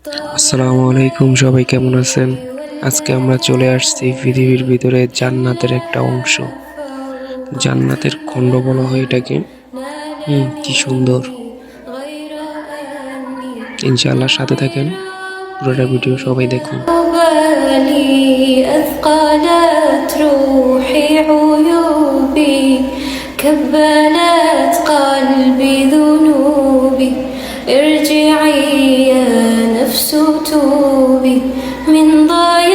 আসসালামু আলাইকুম, সবাই কেমন আছেন? আজকে আমরা চলে আসছি পৃথিবীর ভিতরে জান্নাতের একটা অংশ। জান্নাতের খণ্ড বলা হয় এটাকে। কি সুন্দর। ইনশাআল্লাহ সাথে থাকেন, পুরোটা ভিডিও সবাই দেখুন। بالي أثقلت روحي عيوبي كبلت قلبي ذنوبي ارجعي يا نفس توبي من ضياع